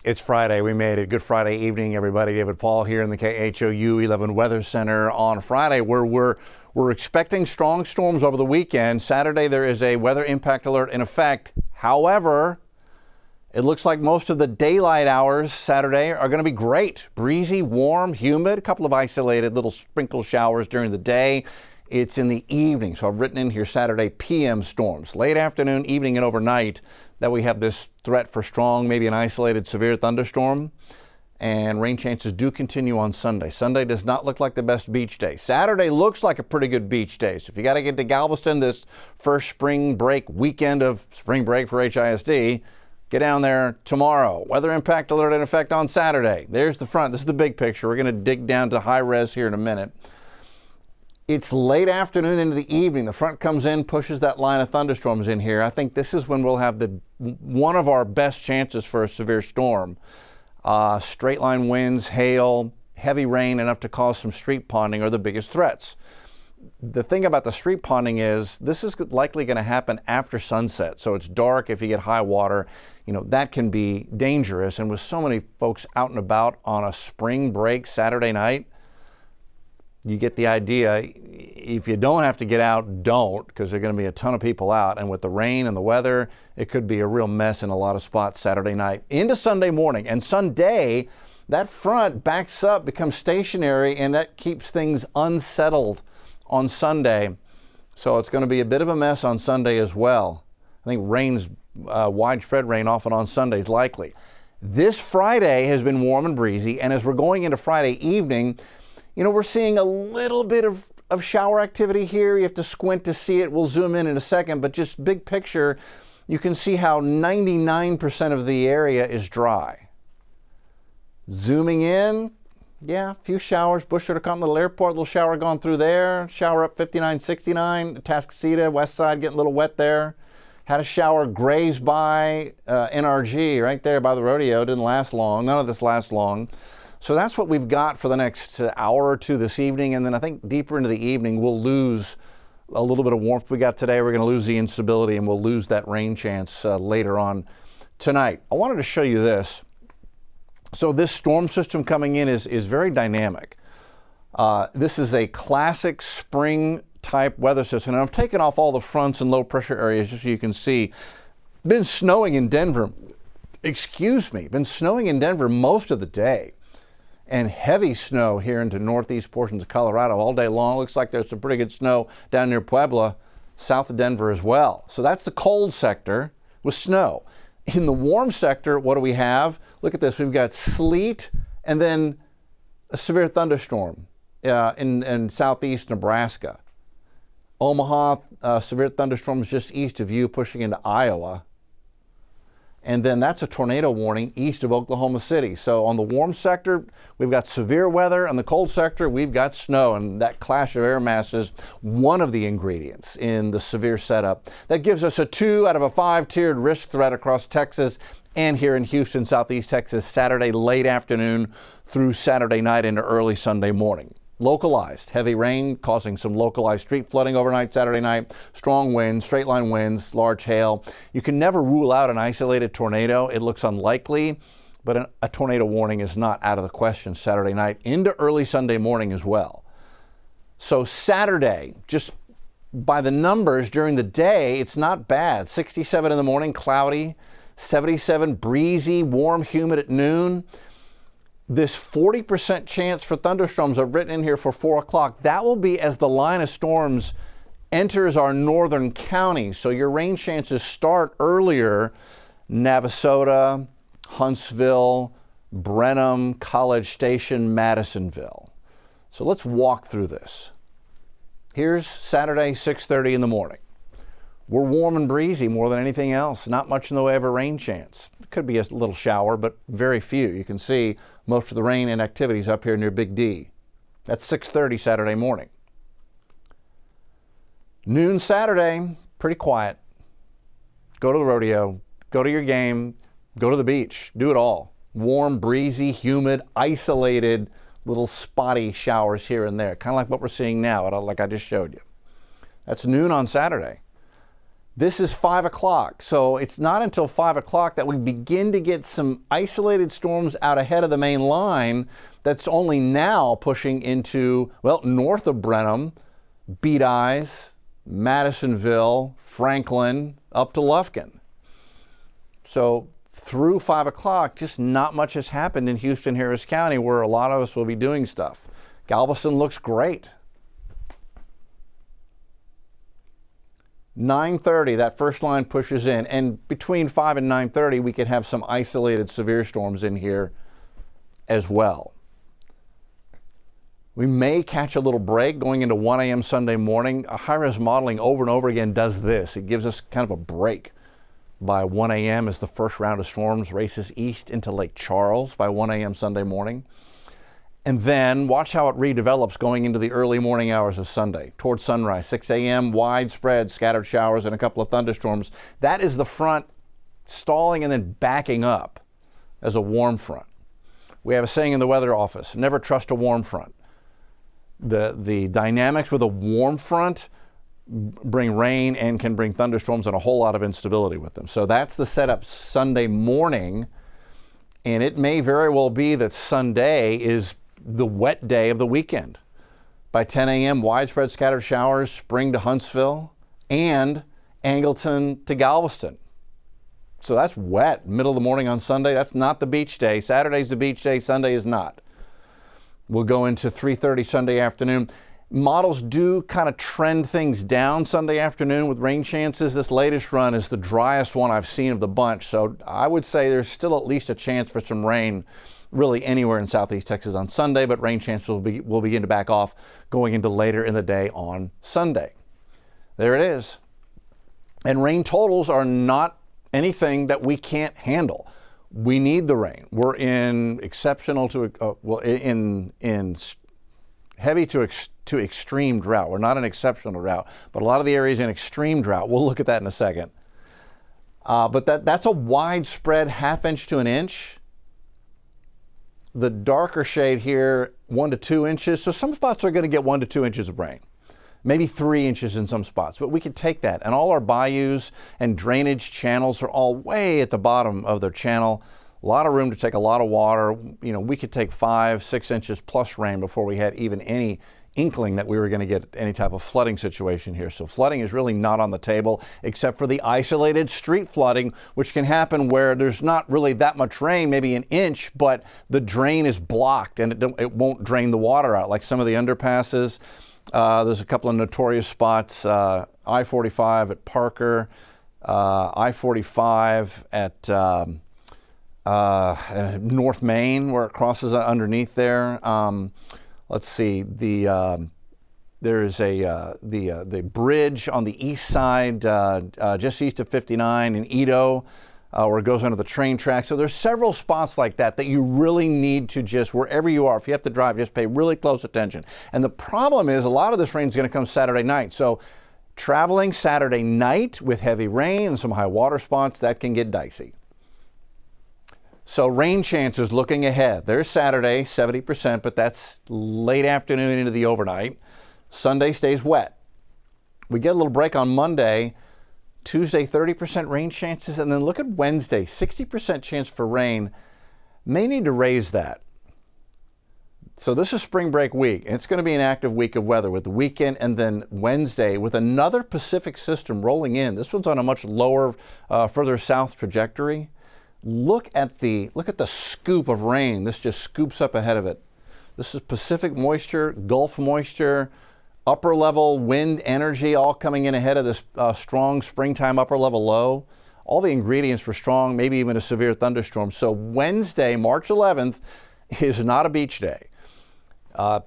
It's Friday. We made it. Good Friday evening, everybody. David Paul here in the KHOU 11 Weather Center on Friday, where we're expecting strong storms over the weekend. Saturday, there is a weather impact alert in effect. However, it looks like most of the daylight hours Saturday are going to be great. Breezy, warm, humid, a couple of isolated little sprinkle showers during the day. It's in the evening, so I've written in here Saturday PM storms. Late afternoon, evening, and overnight that we have this threat for strong, maybe an isolated severe thunderstorm. And rain chances do continue on Sunday. Sunday does not look like the best beach day. Saturday looks like a pretty good beach day. So if you got to get to Galveston this first spring break weekend of spring break for HISD, get down there tomorrow. Weather impact alert in effect on Saturday. There's the front. This is the big picture. We're going to dig down to high res here in a minute. It's late afternoon into the evening. The front comes in, pushes that line of thunderstorms in here. I think this is when we'll have one of our best chances for a severe storm. Straight line winds, hail, heavy rain, enough to cause some street ponding are the biggest threats. The thing about the street ponding is this is likely going to happen after sunset. So it's dark. If you get high water, that can be dangerous. And with so many folks out and about on a spring break Saturday night, you get the idea. If you don't have to get out, don't, because there are going to be a ton of people out. And with the rain and the weather, it could be a real mess in a lot of spots Saturday night into Sunday morning. And Sunday, that front backs up, becomes stationary, and that keeps things unsettled on Sunday. So it's going to be a bit of a mess on Sunday as well. I think widespread rain off and on Sunday is likely. This Friday has been warm and breezy, and as we're going into Friday evening, we're seeing a little bit of shower activity here. You have to squint to see it. We'll zoom in a second, but just big picture, you can see how 99% of the area is dry. Zooming in, a few showers. Bush Road to Continental Airport, little shower going through there. Shower up 59, 69. Tascasita, west side, getting a little wet there. Had a shower graze by NRG right there by the rodeo. Didn't last long. None of this lasts long. So that's what we've got for the next hour or two this evening. And then I think deeper into the evening, we'll lose a little bit of warmth we got today. We're going to lose the instability, and we'll lose that rain chance later on tonight. I wanted to show you this. So this storm system coming in is very dynamic. This is a classic spring type weather system. And I've taken off all the fronts and low pressure areas just so you can see. Been snowing in Denver. Been snowing in Denver most of the day. And heavy snow here into northeast portions of Colorado all day long. Looks like there's some pretty good snow down near Puebla, south of Denver as well. So that's the cold sector with snow. In the warm sector, what do we have? Look at this. We've got sleet and then a severe thunderstorm in southeast Nebraska. Omaha, severe thunderstorms just east of you, pushing into Iowa. And then that's a tornado warning east of Oklahoma City. So on the warm sector, we've got severe weather. On the cold sector, we've got snow. And that clash of air masses, one of the ingredients in the severe setup. That gives us a 2 out of a 5-tiered risk threat across Texas and here in Houston, southeast Texas, Saturday late afternoon through Saturday night into early Sunday morning. Localized heavy rain causing some localized street flooding overnight Saturday night, strong winds, straight line winds, large hail. You can never rule out an isolated tornado. It looks unlikely, but a tornado warning is not out of the question Saturday night into early Sunday morning as well. So Saturday, just by the numbers during the day, it's not bad. 67 in the morning, cloudy, 77 breezy, warm, humid at noon. This 40% chance for thunderstorms I've written in here for 4 o'clock, that will be as the line of storms enters our northern counties. So your rain chances start earlier. Navasota, Huntsville, Brenham, College Station, Madisonville. So let's walk through this. Here's Saturday, 6:30 in the morning. We're warm and breezy more than anything else. Not much in the way of a rain chance. It could be a little shower, but very few. You can see most of the rain and activities up here near Big D. That's 6:30 Saturday morning. Noon Saturday, pretty quiet. Go to the rodeo, go to your game, go to the beach, do it all. Warm, breezy, humid, isolated, little spotty showers here and there, kind of like what we're seeing now, like I just showed you. That's noon on Saturday. This is 5 o'clock, so it's not until 5 o'clock that we begin to get some isolated storms out ahead of the main line that's only now pushing into, well, north of Brenham, Beat Eyes, Madisonville, Franklin, up to Lufkin. So through 5 o'clock, just not much has happened in Houston, Harris County, where a lot of us will be doing stuff. Galveston looks great. 9:30, that first line pushes in, and between 5 and 9:30, we could have some isolated severe storms in here as well. We may catch a little break going into 1 a.m. Sunday morning. High-res modeling over and over again does this. It gives us kind of a break by 1 a.m. as the first round of storms races east into Lake Charles by 1 a.m. Sunday morning. And then watch how it redevelops going into the early morning hours of Sunday. Towards sunrise, 6 a.m., widespread scattered showers and a couple of thunderstorms. That is the front stalling and then backing up as a warm front. We have a saying in the weather office, never trust a warm front. The dynamics with a warm front bring rain and can bring thunderstorms and a whole lot of instability with them. So that's the setup Sunday morning, and it may very well be that Sunday is the wet day of the weekend. By 10 a.m., widespread scattered showers, Spring to Huntsville, and Angleton to Galveston. So that's wet, middle of the morning on Sunday. That's not the beach day. Saturday's the beach day, Sunday is not. We'll go into 3:30 Sunday afternoon. Models do kind of trend things down Sunday afternoon with rain chances. This latest run is the driest one I've seen of the bunch, so I would say there's still at least a chance for some rain really anywhere in southeast Texas on Sunday, but rain chances will begin to back off going into later in the day on Sunday. There it is. And rain totals are not anything that we can't handle. We need the rain. We're in exceptional to, in heavy to extreme drought. We're not in exceptional drought, but a lot of the areas in extreme drought. We'll look at that in a second. But that's a widespread ½ inch to an inch. The darker shade here, 1 to 2 inches. So some spots are going to get 1 to 2 inches of rain, maybe 3 inches in some spots, but we could take that. And all our bayous and drainage channels are all way at the bottom of their channel. A lot of room to take a lot of water. You know, we could take 5, 6 inches plus rain before we had even any inkling that we were going to get any type of flooding situation here. So flooding is really not on the table, except for the isolated street flooding, which can happen where there's not really that much rain, maybe an inch, but the drain is blocked and it won't drain the water out, like some of the underpasses. There's a couple of notorious spots, I-45 at Parker, I-45 at North Main, where it crosses underneath there. Let's see, there is the bridge on the east side, just east of 59 in Edo, where it goes under the train track. So there's several spots like that that you really need to just, wherever you are, if you have to drive, just pay really close attention. And the problem is a lot of this rain is going to come Saturday night. So traveling Saturday night with heavy rain and some high water spots, that can get dicey. So rain chances looking ahead. There's Saturday, 70%, but that's late afternoon into the overnight. Sunday stays wet. We get a little break on Monday. Tuesday, 30% rain chances. And then look at Wednesday, 60% chance for rain. May need to raise that. So this is spring break week. It's going to be an active week of weather with the weekend and then Wednesday with another Pacific system rolling in. This one's on a much lower, further south trajectory. Look at the scoop of rain. This just scoops up ahead of it. This is Pacific moisture, Gulf moisture, upper level wind energy all coming in ahead of this strong springtime upper level low. All the ingredients for strong, maybe even a severe thunderstorm. So Wednesday, March 11th is not a beach day.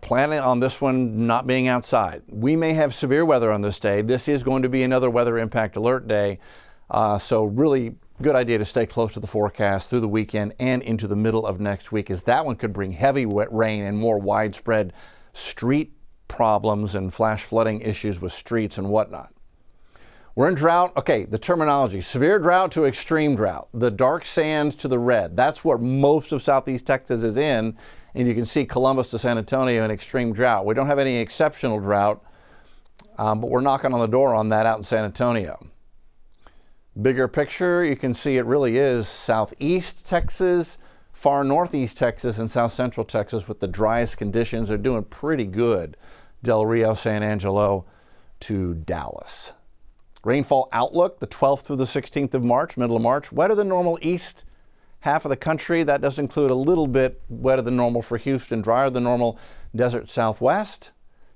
Planning on this one not being outside. We may have severe weather on this day. This is going to be another weather impact alert day. So really good idea to stay close to the forecast through the weekend and into the middle of next week, as that one could bring heavy wet rain and more widespread street problems and flash flooding issues with streets and whatnot. We're in drought. Okay, the terminology, severe drought to extreme drought. The dark sands to the red. That's what most of southeast Texas is in. And you can see Columbus to San Antonio in extreme drought. We don't have any exceptional drought, but we're knocking on the door on that out in San Antonio. Bigger picture, you can see it really is southeast Texas, far northeast Texas, and south central Texas with the driest conditions. Are doing pretty good. Del Rio, San Angelo to Dallas. Rainfall outlook the 12th through the 16th of March, middle of March. Wetter than normal east half of the country. That does include a little bit wetter than normal for Houston, drier than normal desert southwest.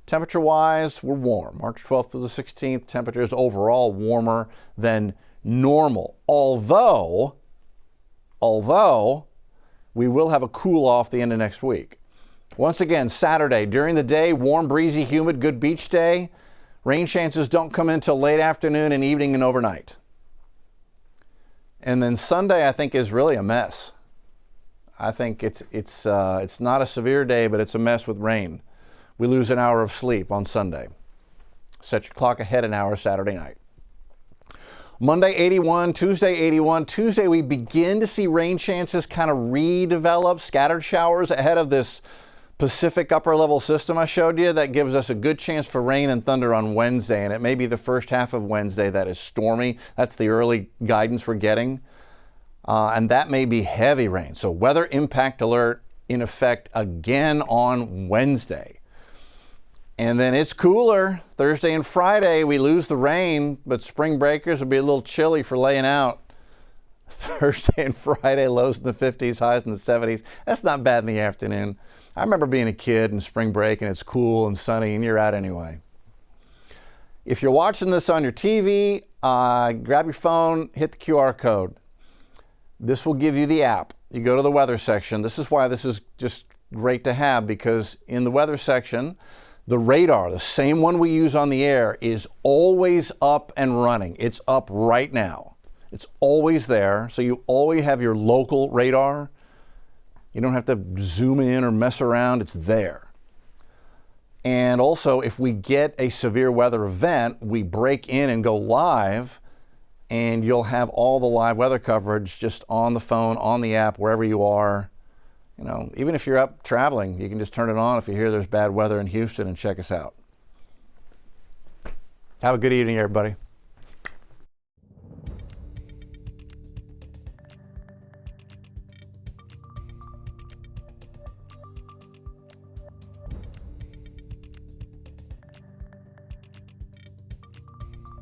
Temperature-wise, we're warm. March 12th through the 16th, temperatures overall warmer than normal. Although we will have a cool off the end of next week. Once again, Saturday, during the day, warm, breezy, humid, good beach day. Rain chances don't come in until late afternoon and evening and overnight. And then Sunday, I think, is really a mess. I think it's not a severe day, but it's a mess with rain. We lose an hour of sleep on Sunday. Set your clock ahead an hour Saturday night. Monday, 81. Tuesday, 81. Tuesday, we begin to see rain chances kind of redevelop, scattered showers ahead of this Pacific upper level system I showed you. That gives us a good chance for rain and thunder on Wednesday, and it may be the first half of Wednesday that is stormy. That's the early guidance we're getting, and that may be heavy rain. So weather impact alert in effect again on Wednesday. And then it's cooler. Thursday and Friday, we lose the rain, but spring breakers will be a little chilly for laying out. Thursday and Friday, lows in the 50s, highs in the 70s. That's not bad in the afternoon. I remember being a kid in spring break and it's cool and sunny and you're out anyway. If you're watching this on your TV, grab your phone, hit the QR code. This will give you the app. You go to the weather section. This is why this is just great to have, because in the weather section, the radar, the same one we use on the air, is always up and running. It's up right now. It's always there. So you always have your local radar. You don't have to zoom in or mess around. It's there. And also, if we get a severe weather event, we break in and go live, and you'll have all the live weather coverage just on the phone, on the app, wherever you are. You know, even if you're up traveling, you can just turn it on if you hear there's bad weather in Houston and check us out. Have a good evening, everybody.